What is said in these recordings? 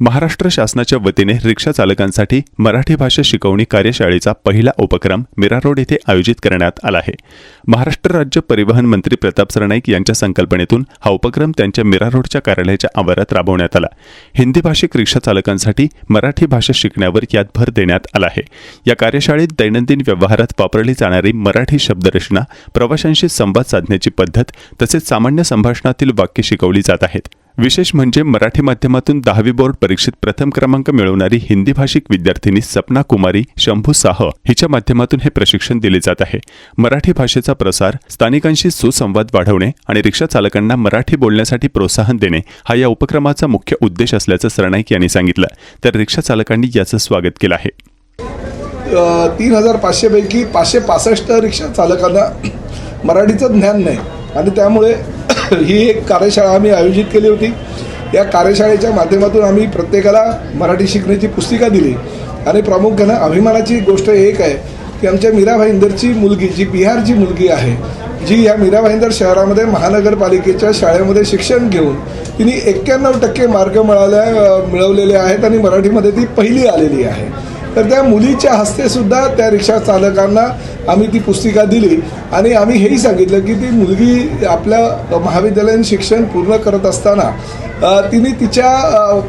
महाराष्ट्र शासनाच्या वतीने रिक्षा चालकांसाठी मराठी भाषा शिकवणी कार्यशाळेचा पहिला उपक्रम मीरा रोड येथे आयोजित करण्यात आला आहे. महाराष्ट्र राज्य परिवहन मंत्री प्रताप सरनाईक यांच्या संकल्पनेतून हा उपक्रम त्यांच्या मीरा रोडच्या कार्यालयाच्या आवारात राबवण्यात आला. हिंदी भाषिक रिक्षा चालकांसाठी मराठी भाषा शिकण्यावर यात भर देण्यात आला आहे. या कार्यशाळेत दैनंदिन व्यवहारात वापरली जाणारी मराठी शब्दरचना, प्रवाशांशी संवाद साधण्याची पद्धत तसेच सामान्य संभाषणातील वाक्य शिकवली जात आहेत. विशेष म्हणजे मराठी माध्यमातून 10वी बोर्ड परीक्षेत प्रथम क्रमांक मिळवणारी हिंदी भाषिक विद्यार्थिनी सपना कुमारी शंभू साह हिच्या माध्यमातून हे प्रशिक्षण दिले जात आहे. मराठी भाषेचा प्रसार, स्थानिकांशी सुसंवाद वाढवणे आणि रिक्षा चालकांना मराठी बोलण्यासाठी प्रोत्साहन देणे हा या उपक्रमाचा मुख्य उद्देश असल्याचं सरनाईक यांनी सांगितलं. तर रिक्षा चालकांनी याचं स्वागत केलं आहे. 3500 पैकी 565 रिक्षा चालकांना मराठीचं ज्ञान नाही आणि त्यामुळे ही एक कार्यशाळा आम्ही आयोजित केली होती. या कार्यशाळेच्या माध्यमातून आम्ही प्रत्येकाला मराठी शिकण्याची पुस्तिका दिली आणि प्रामुख्यानं अभिमानाची गोष्ट एक आहे की आमच्या मीरा भाईंदरची मुलगी, जी बिहारची मुलगी आहे, जी या मीरा भाईंदर शहरामध्ये महानगरपालिकेच्या शाळेमध्ये शिक्षण घेऊन तिने 91% मार्क मिळवलेले आहेत आणि मराठीमध्ये ती पहिली आलेली आहे. तर त्या मुलीच्या हस्ते सुद्धा त्या रिक्षा चालकांना आम्ही ती पुस्तिका दिली आणि आम्ही हेही सांगितलं की ती मुलगी आपल्या महाविद्यालयीन शिक्षण पूर्ण करत असताना तिने तिच्या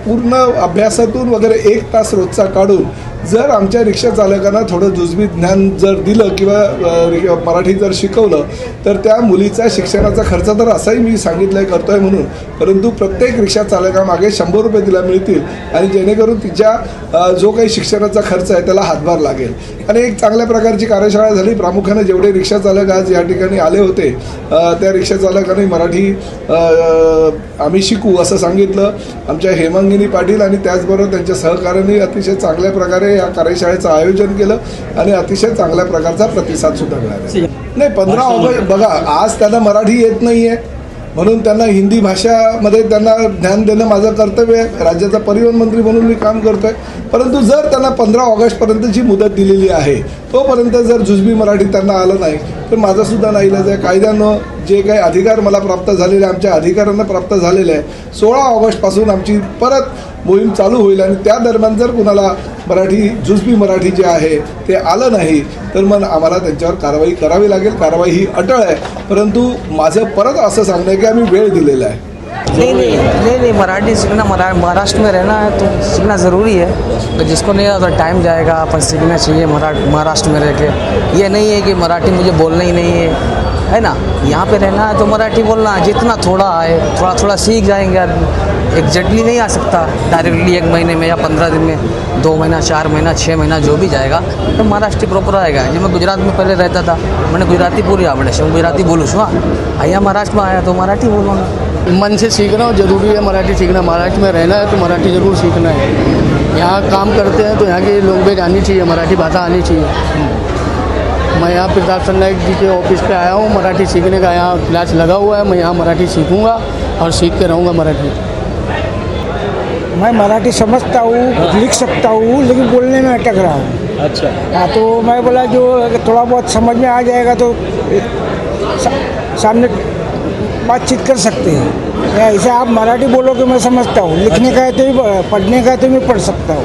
पूर्ण अभ्यासातून वगैरे 1 तास रोजचा काढून जर आमच्या रिक्षा चालकांना थोडं जुजबी ज्ञान जर दिलं किंवा मराठी जर शिकवलं तर त्या मुलीचा शिक्षणाचा खर्च तर असाही मी सांगितलं आहे करतो आहे म्हणून, परंतु प्रत्येक रिक्षा चालकामागे 100 रुपये तिला मिळतील आणि जेणेकरून तिच्या जो काही शिक्षणाचा खर्च आहे त्याला हातभार लागेल. आणि एक चांगल्या प्रकारची कार्यशाळा झाली. प्रामुख्याने जेवढे रिक्षा चालक आज या ठिकाणी आले होते त्या रिक्षा चालकांनी मराठी आम्ही शिकू असं सांगितलं. आमच्या हेमांगिनी पाटील आणि त्याचबरोबर त्यांच्या सहकार्याने अतिशय चांगल्या प्रकारे या कार्यशाळेचं आयोजन केलं आणि अतिशय चांगल्या प्रकारचा प्रतिसाद सुद्धा मिळाला. नाही, 15 ऑगस्ट बघा, आज त्यांना मराठी येत नाही आहे म्हणून त्यांना हिंदी भाषामध्ये त्यांना ज्ञान देणं माझं कर्तव्य आहे. राज्याचा परिवहन मंत्री म्हणून मी काम करतो आहे. परंतु जर त्यांना 15 ऑगस्टपर्यंतची मुदत दिलेली आहे तोपर्यंत जर जुजबी मराठी त्यांना आलं नाही तर माझासुद्धा नाईलाज आहे. कायद्यानं जे काही अधिकार मला प्राप्त झालेले, आमच्या अधिकाऱ्यांना प्राप्त झालेले आहे, 16 ऑगस्टपासून आमची परत मोहीम चालू होईल आणि त्या दरम्यान जर कुणाला मराठी जुजबी मराठी जे आहे ते आलं नाही तर मग आम्हाला त्यांच्यावर कारवाई करावी लागेल. कारवाई ही अटळ आहे, परंतु माझं परत असं सांगणं आहे की आम्ही वेळ दिलेला आहे. नहीं, मराठी सीखना, महाराष्ट्र में रहना है तो सीखना ज़रूरी है. तो जिसको नहीं आता टाइम जाएगा, अपन सीखना चाहिए महाराष्ट्र में रह के. ये नहीं है कि मराठी मुझे बोलना ही नहीं है ना. यहाँ पे रहना है तो मराठी बोलना, जितना थोड़ा आए थोड़ा सीख जाएंगे. एग्जैक्टली नहीं आ सकता डायरेक्टली 1 महीने में या 15 दिन में, 2 महीना, 4 महीना, 6 महीना जो भी जाएगा तो महाराष्ट्र प्रॉपर आएगा. जब मैं गुजरात में पहले रहता था मैंने गुजराती पूरी आवड़े से, गुजराती बोलूँ छूँ. यहाँ महाराष्ट्र में आया तो मराठी बोलूँगा. मन से सीखना ज़रूरी है. मराठी सीखना, महाराष्ट्र में रहना है तो मराठी ज़रूर सीखना है. यहाँ काम करते हैं तो यहाँ के लैंग्वेज आनी चाहिए, मराठी भाषा आनी चाहिए. मैं यहाँ प्रताप सरनाईक जी के ऑफिस पे आया हूँ. मराठी सीखने का यहाँ क्लास लगा हुआ है. मैं यहाँ मराठी सीखूँगा और सीख के रहूँगा मराठी. मैं मराठी समझता हूँ, लिख सकता हूँ, लेकिन बोलने में अटक रहा हूँ. अच्छा. हाँ, तो मैं बोला जो थोड़ा बहुत समझ में आ जाएगा तो सामने बातचीत कर सकते हैं. या ऐसे आप मराठी बोलो कि मैं समझता हूँ, लिखने का है तो भी, पढ़ने का है तो मैं पढ़ सकता हूँ.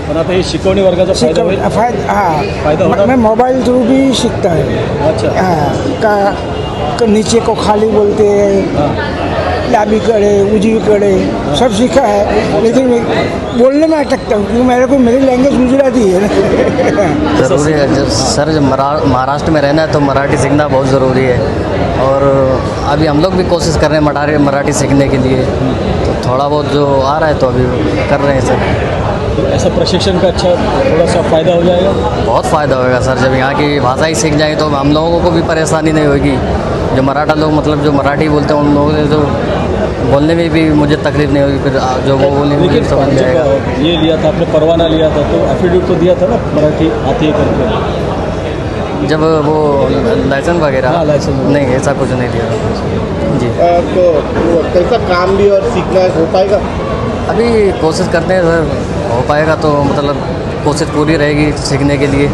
पण आता हे शिकवणी वर्गाचा फायदा होईल? फायदा होणार? मैं मोबाइल थ्रू भी सीखता है. अच्छा. हाँ, नीचे को खाली बोलते हैं, डाबी कड़े, उजवी कड़े, सब सीखा है, लेकिन बोलने में अटकता हूँ क्योंकि मेरे को मेरी लैंग्वेज गुजराती है. ज़रूरी है सर. जब महाराष्ट्र में रहना है तो मराठी सीखना बहुत ज़रूरी है. और अभी हम लोग भी कोशिश कर रहे हैं मराठी सीखने के लिए. तो थोड़ा बहुत जो आ रहा है तो अभी कर रहे हैं सर. ऐसा प्रशिक्षण का अच्छा थोड़ा सा फ़ायदा हो जाएगा. बहुत फ़ायदा होगा सर. जब यहाँ की भाषा ही सीख जाएंगे तो हम लोगों को भी परेशानी नहीं होगी. जो मराठा लोग, मतलब जो मराठी बोलते हैं, उन लोगों से जो बोलने में भी मुझे तकलीफ नहीं होगी. फिर जो वो बोलेंगे लेकिन समझ में आएगा. ये लिया था आपने, परवाना लिया था तो एफिडेविट तो दिया था ना मराठी आती है करके. जब वो लाइसेंस वगैरह? हाँ, लाइसेंस नहीं, ऐसा कुछ नहीं दिया जी. तो कैसा काम भी और सीखना हो पाएगा? अभी कोशिश करते हैं सर. हो पाएगा तो मतलब कोशिश पूरी रहेगी सीखने के लिए.